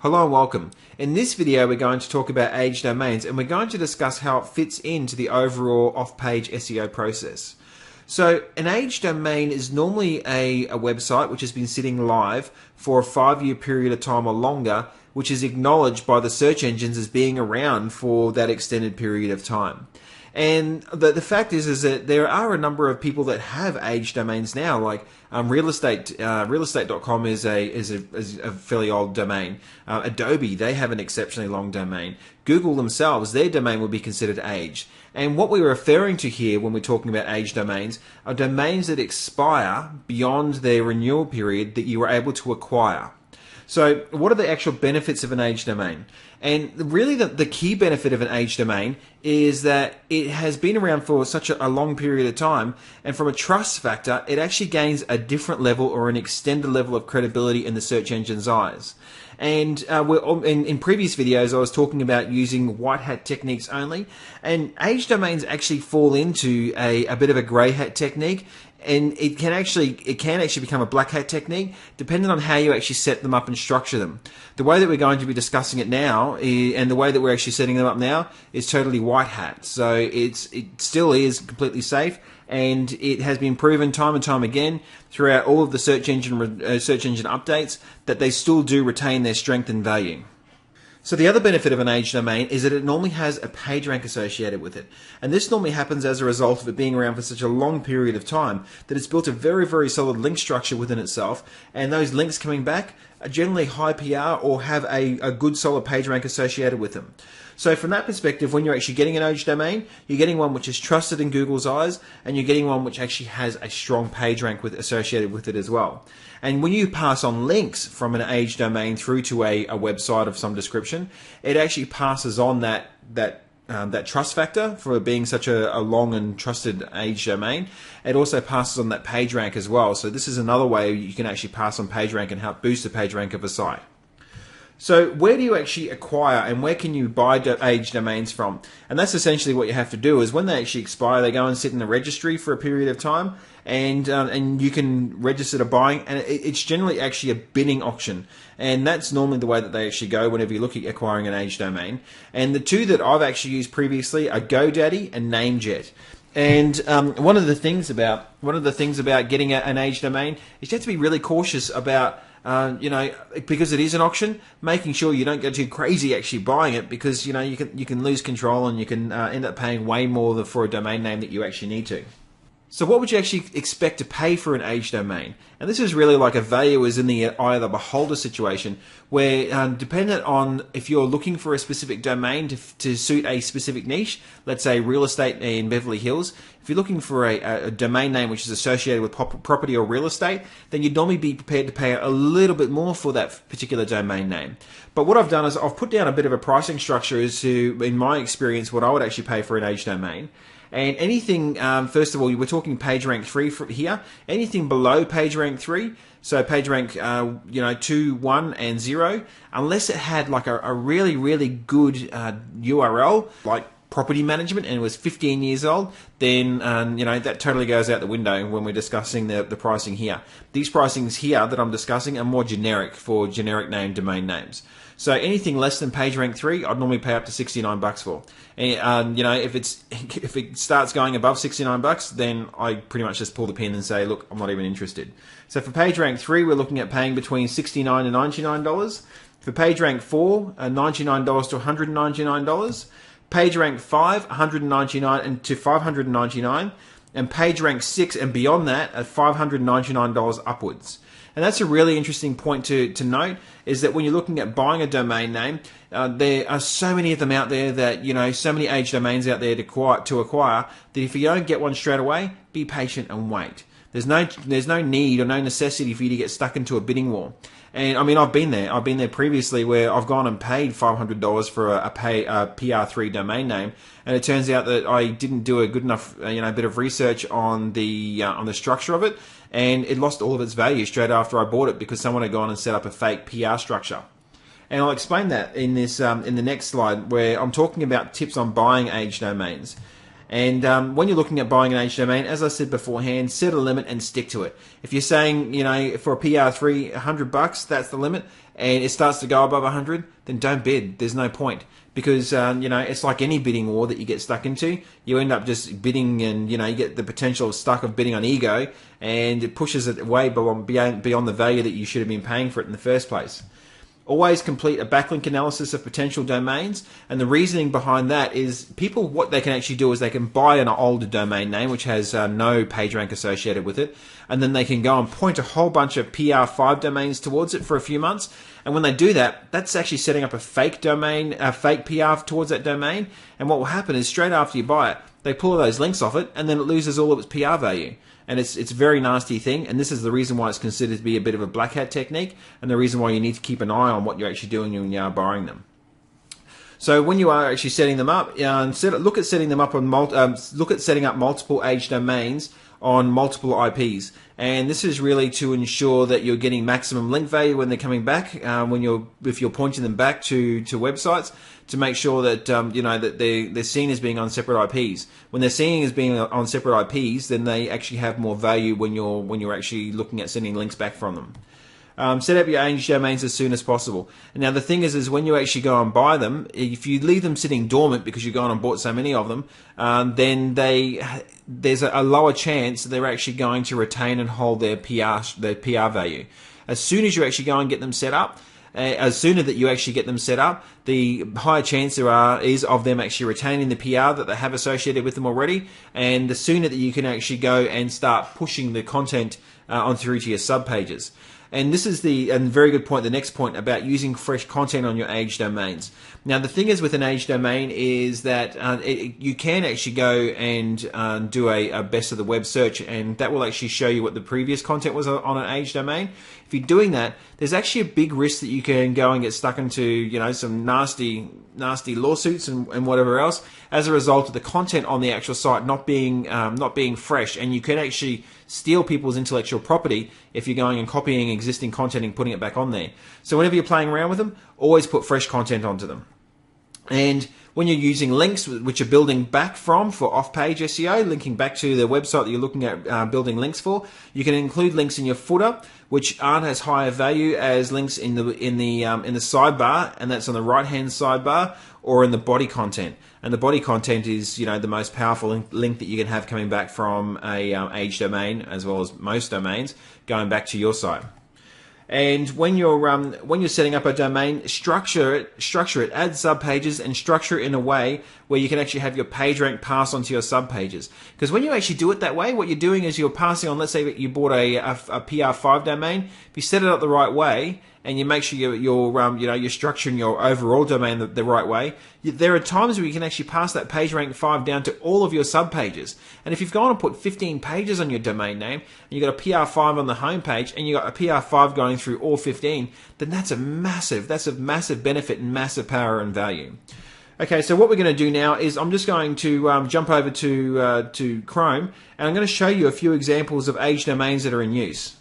Hello and welcome. In this video we're going to talk about age domains and we're going to discuss how it fits into the overall off-page SEO process. So an age domain is normally a website which has been sitting live for a 5-year period of time or longer, which is acknowledged by the search engines as being around for that extended period of time. And the fact is that there are a number of people that have age domains now, like realestate.com is a fairly old domain. Adobe, they have an exceptionally long domain. Google themselves, their domain would be considered age. And what we're referring to here when we're talking about age domains are domains that expire beyond their renewal period that you were able to acquire. So what are the actual benefits of an age domain? And really the key benefit of an age domain is that it has been around for such a long period of time, and from a trust factor, it actually gains a different level or an extended level of credibility in the search engine's eyes. And in previous videos, I was talking about using white hat techniques only, and age domains actually fall into a bit of a grey hat technique. And it can actually become a black hat technique depending on how you actually set them up and structure them. The way that we're going to be discussing it now and the way that we're actually setting them up now is totally white hat. So it still is completely safe, and it has been proven time and time again throughout all of the search engine updates that they still do retain their strength and value. So the other benefit of an age domain is that it normally has a page rank associated with it. And this normally happens as a result of it being around for such a long period of time that it's built a very, very solid link structure within itself. And those links coming back are generally high PR or have a good solid page rank associated with them. So from that perspective, when you're actually getting an age domain, you're getting one which is trusted in Google's eyes, and you're getting one which actually has a strong page rank associated with it as well. And when you pass on links from an age domain through to a website of some description, it actually passes on that trust factor for being such a long and trusted age domain. It also passes on that page rank as well. So this is another way you can actually pass on page rank and help boost the page rank of a site. So where do you actually acquire and where can you buy age domains from? And that's essentially what you have to do is when they actually expire, they go and sit in the registry for a period of time, and you can register to buying, and it's generally actually a bidding auction. And that's normally the way that they actually go whenever you look at acquiring an age domain. And the two that I've actually used previously are GoDaddy and Namejet. And one of the things about getting an age domain is you have to be really cautious about because it is an auction, making sure you don't go too crazy actually buying it, because you can lose control and you can end up paying way more for a domain name that you actually need to. So what would you actually expect to pay for an age domain? And this is really like a value is in the eye of the beholder situation, where dependent on if you're looking for a specific domain to suit a specific niche, let's say real estate in Beverly Hills, if you're looking for a domain name which is associated with property or real estate, then you'd normally be prepared to pay a little bit more for that particular domain name. But what I've done is I've put down a bit of a pricing structure as to, in my experience, what I would actually pay for an age domain. And anything, first of all, we're talking PageRank 3 here. Anything below PageRank 3, so PageRank 2, 1, and 0, unless it had like a really, really good URL, like property management, and it was 15 years old, then that totally goes out the window when we're discussing the pricing here. These pricings here that I'm discussing are more generic for generic name domain names. So anything less than PageRank 3, I'd normally pay up to $69 for. And if it starts going above $69, then I pretty much just pull the pin and say, look, I'm not even interested. So for PageRank 3, we're looking at paying between $69 and $99. For PageRank 4, $99 to $199. PageRank 5, $199 and to $599, and PageRank 6 and beyond that at $599 upwards. And that's a really interesting point to note, is that when you're looking at buying a domain name, there are so many of them out there that, so many age domains out there to acquire, that if you don't get one straight away, be patient and wait. There's no need or no necessity for you to get stuck into a bidding war. And I mean, I've been there previously where I've gone and paid $500 for a PR3 domain name, and it turns out that I didn't do a good enough, bit of research on the structure of it, and it lost all of its value straight after I bought it because someone had gone and set up a fake PR structure. And I'll explain that in this in the next slide, where I'm talking about tips on buying age domains. And when you're looking at buying an age domain, as I said beforehand, set a limit and stick to it. If you're saying, for a PR3, $100, that's the limit, and it starts to go above 100, then don't bid. There's no point. Because, it's like any bidding war that you get stuck into. You end up just bidding and, you get the potential of bidding on ego, and it pushes it way beyond the value that you should have been paying for it in the first place. Always complete a backlink analysis of potential domains, and the reasoning behind that is people, what they can actually do is they can buy an older domain name which has no PageRank associated with it, and then they can go and point a whole bunch of PR5 domains towards it for a few months, and when they do that, that's actually setting up a fake domain, a fake PR towards that domain, and what will happen is straight after you buy it, they pull all those links off it, and then it loses all of its PR value. And it's a very nasty thing, and this is the reason why it's considered to be a bit of a black hat technique, and the reason why you need to keep an eye on what you're actually doing when you are buying them. So when you are actually setting them up, look at setting them up on setting up multiple age domains on multiple IPs, and this is really to ensure that you're getting maximum link value when they're coming back. If you're pointing them back to websites, to make sure that that they're seen as being on separate IPs. When they're seen as being on separate IPs, then they actually have more value when you're actually looking at sending links back from them. Set up your age domains as soon as possible. And now the thing is when you actually go and buy them, if you leave them sitting dormant because you've gone and bought so many of them, then there's a lower chance that they're actually going to retain and hold their PR value. As soon as you actually go and get them set up, as sooner that you actually get them set up, the higher chance is of them actually retaining the PR that they have associated with them already, and the sooner that you can actually go and start pushing the content on through to your sub pages. And this is very good point, the next point about using fresh content on your age domains. Now, the thing is with an age domain is that you can actually go and do a best of the web search, and that will actually show you what the previous content was on an age domain. If you're doing that, there's actually a big risk that you can go and get stuck into, some nasty lawsuits and whatever else as a result of the content on the actual site not being fresh, and you can actually steal people's intellectual property if you're going and copying existing content and putting it back on there. So whenever you're playing around with them, always put fresh content onto them. And when you're using links which are building back for off-page SEO, linking back to the website that you're looking at building links for, you can include links in your footer which aren't as high a value as links in the sidebar, and that's on the right-hand sidebar, or in the body content. And the body content is the most powerful link that you can have coming back from a age domain, as well as most domains going back to your site. And when you're setting up a domain, structure it, add sub pages, and structure it in a way where you can actually have your page rank pass onto your sub pages. Because when you actually do it that way, what you're doing is you're passing on. Let's say that you bought a PR5 domain. If you set it up the right way, and you make sure you're structuring your overall domain the right way, there are times where you can actually pass that page rank 5 down to all of your sub pages. And if you've gone and put 15 pages on your domain name, and you've got a PR5 on the home page, and you've got a PR5 going through all 15, then that's a massive benefit and massive power and value. Okay, so what we're going to do now is I'm just going to jump over to Chrome, and I'm going to show you a few examples of age domains that are in use.